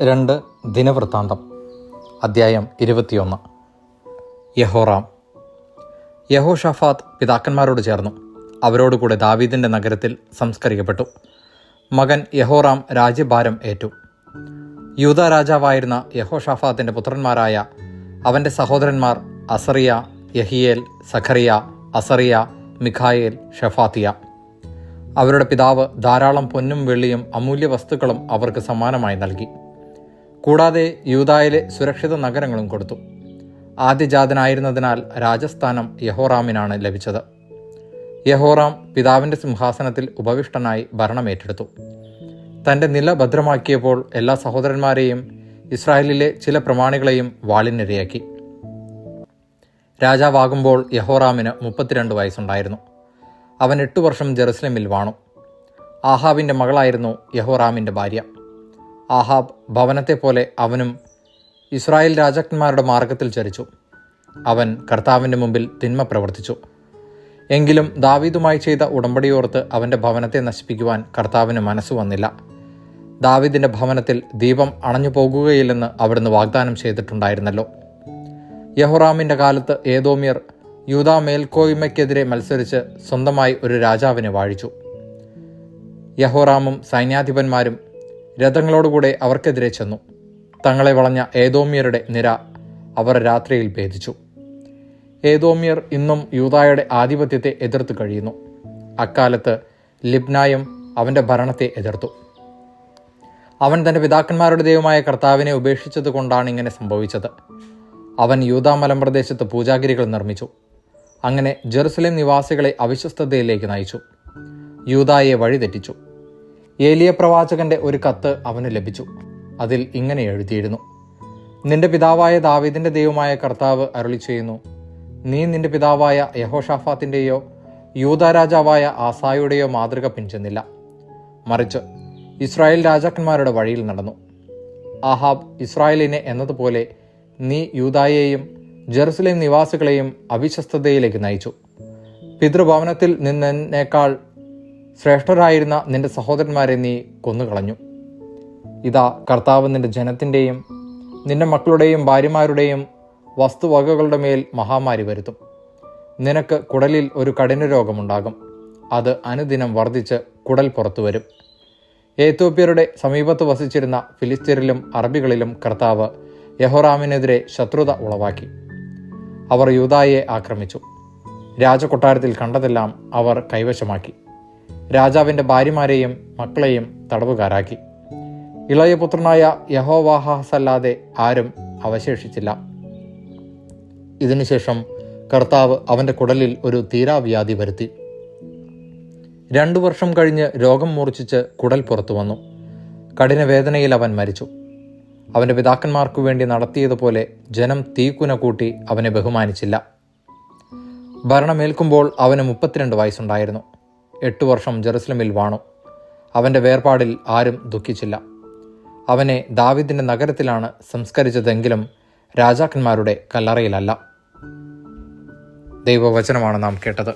2 ദിനവൃത്താന്തം അധ്യായം 21. യഹോറാം. യഹോഷാഫാത്ത് പിതാക്കന്മാരോട് ചേർന്നു. അവരോടുകൂടെ ദാവീദിൻ്റെ നഗരത്തിൽ സംസ്കരിക്കപ്പെട്ടു. മകൻ യഹോറാം രാജ്യഭാരം ഏറ്റു. യൂദാ രാജാവായിരുന്ന യഹോഷാഫാത്തിൻ്റെ പുത്രന്മാരായ അവൻ്റെ സഹോദരന്മാർ അസറിയ, യഹിയേൽ, സഖറിയ, അസറിയ, മിഖായേൽ, ഷഫാത്തിയ. അവരുടെ പിതാവ് ധാരാളം പൊന്നും വെള്ളിയും അമൂല്യ വസ്തുക്കളും അവർക്ക് സമ്മാനമായി നൽകി. കൂടാതെ യൂദായിലെ സുരക്ഷിത നഗരങ്ങളും കൊടുത്തു. ആദ്യജാതനായിരുന്നതിനാൽ രാജസ്ഥാനം യഹോറാമിനാണ് ലഭിച്ചത്. യഹോറാം പിതാവിൻ്റെ സിംഹാസനത്തിൽ ഉപവിഷ്ടനായി ഭരണമേറ്റെടുത്തു. തൻ്റെ നില ഭദ്രമാക്കിയപ്പോൾ എല്ലാ സഹോദരന്മാരെയും ഇസ്രായേലിലെ ചില പ്രമാണികളെയും വാളിനിരയാക്കി. രാജാവാകുമ്പോൾ യഹോറാമിന് 32 വയസ്സുണ്ടായിരുന്നു. അവൻ 8 വർഷം ജെറുസലേമിൽ വാണു. ആഹാബിൻ്റെ മകളായിരുന്നു യഹോറാമിൻ്റെ ഭാര്യ. ആഹാബ് ഭവനത്തെപ്പോലെ അവനും ഇസ്രായേൽ രാജാക്കന്മാരുടെ മാർഗത്തിൽ ചരിച്ചു. അവൻ കർത്താവിൻ്റെ മുമ്പിൽ തിന്മ പ്രവർത്തിച്ചു. എങ്കിലും ദാവീദുമായി ചെയ്ത ഉടമ്പടിയോർത്ത് അവൻ്റെ ഭവനത്തെ നശിപ്പിക്കുവാൻ കർത്താവിന് മനസ്സു വന്നില്ല. ദാവീദിൻ്റെ ഭവനത്തിൽ ദീപം അണഞ്ഞു പോകുകയില്ലെന്ന് അവിടുന്ന് വാഗ്ദാനം ചെയ്തിട്ടുണ്ടായിരുന്നല്ലോ. യഹോറാമിൻ്റെ കാലത്ത് ഏദോമ്യർ യൂദാ മേൽക്കോയ്മയ്ക്കെതിരെ മത്സരിച്ച് സ്വന്തമായി ഒരു രാജാവിനെ വാഴിച്ചു. യഹോറാമും സൈന്യാധിപന്മാരും രഥങ്ങളോടുകൂടെ അവർക്കെതിരെ ചെന്നു. തങ്ങളെ വളഞ്ഞ ഏദോമ്യരുടെ നിര അവർ രാത്രിയിൽ ഭേദിച്ചു. ഏദോമ്യർ ഇന്നും യൂദായുടെ ആധിപത്യത്തെ എതിർത്ത് കഴിയുന്നു. അക്കാലത്ത് ലിബ്നായും അവൻ്റെ ഭരണത്തെ എതിർത്തു. അവൻ തൻ്റെ പിതാക്കന്മാരുടെ ദൈവമായ കർത്താവിനെ ഉപേക്ഷിച്ചത് കൊണ്ടാണ് ഇങ്ങനെ സംഭവിച്ചത്. അവൻ യൂദാ മലമ്പ്രദേശത്ത് പൂജാഗിരികൾ നിർമ്മിച്ചു. അങ്ങനെ ജെറുസലേം നിവാസികളെ അവിശ്വസ്തതയിലേക്ക് നയിച്ചു. യൂദായെ വഴിതെറ്റിച്ചു. ഏലിയ പ്രവാചകന്റെ ഒരു കത്ത് അവന് ലഭിച്ചു. അതിൽ ഇങ്ങനെ എഴുതിയിരുന്നു: നിന്റെ പിതാവായ ദാവീദിന്റെ ദൈവമായ കർത്താവ് അരുളി ചെയ്യുന്നു, നീ നിന്റെ പിതാവായ യഹോഷാഫാത്തിൻ്റെയോ യൂദാ രാജാവായ ആസായുടെയോ മാതൃക പിൻചെന്നില്ല. മറിച്ച് ഇസ്രായേൽ രാജാക്കന്മാരുടെ വഴിയിൽ നടന്നു. ആഹാബ് ഇസ്രായേലിനെ എന്നതുപോലെ നീ യൂദായെയും ജെറുസലേം നിവാസികളെയും അവിശ്വസ്തതയിലേക്ക് നയിച്ചു. പിതൃഭവനത്തിൽ നിന്നേക്കാൾ ശ്രേഷ്ഠരായിരുന്ന നിന്റെ സഹോദരന്മാരെ നീ കൊന്നുകളഞ്ഞു. ഇതാ, കർത്താവ് നിന്റെ ജനത്തിൻ്റെയും നിന്റെ മക്കളുടെയും ഭാര്യമാരുടെയും വസ്തുവകകളുടെ മേൽ മഹാമാരി വരുത്തും. നിനക്ക് കുടലിൽ ഒരു കഠിനരോഗമുണ്ടാകും. അത് അനുദിനം വർദ്ധിച്ച് കുടൽ പുറത്തു വരും. ഏത്യോപ്യരുടെ സമീപത്ത് വസിച്ചിരുന്ന ഫിലിസ്ത്യരിലും അറബികളിലും കർത്താവ് യഹോറാമിനെതിരെ ശത്രുത ഉളവാക്കി. അവർ യൂദായെ ആക്രമിച്ചു. രാജകൊട്ടാരത്തിൽ കണ്ടതെല്ലാം അവർ കൈവശമാക്കി. രാജാവിൻ്റെ ഭാര്യമാരെയും മക്കളെയും തടവുകാരാക്കി. ഇളയ പുത്രനായ യഹോവാഹാസല്ലാതെ ആരും അവശേഷിച്ചില്ല. ഇതിനുശേഷം കർത്താവ് അവൻ്റെ കുടലിൽ ഒരു തീരാവ്യാധി വരുത്തി. 2 വർഷം കഴിഞ്ഞ് രോഗം മൂർച്ഛിച്ച് കുടൽ പുറത്തു വന്നു. കഠിനവേദനയിൽ അവൻ മരിച്ചു. അവൻ്റെ പിതാക്കന്മാർക്കു വേണ്ടി നടത്തിയതുപോലെ ജനം തീക്കുന കൂട്ടി അവനെ ബഹുമാനിച്ചില്ല. ഭരണമേൽക്കുമ്പോൾ അവന് 32 വയസ്സുണ്ടായിരുന്നു. 8 വർഷം ജെറുസലേമിൽ വാണു. അവൻ്റെ വേർപാടിൽ ആരും ദുഃഖിച്ചില്ല. അവനെ ദാവീദിൻ്റെ നഗരത്തിലാണ് സംസ്കരിച്ചതെങ്കിലും രാജാക്കന്മാരുടെ കല്ലറയിലല്ല. ദൈവവചനമാണ് നാം കേട്ടത്.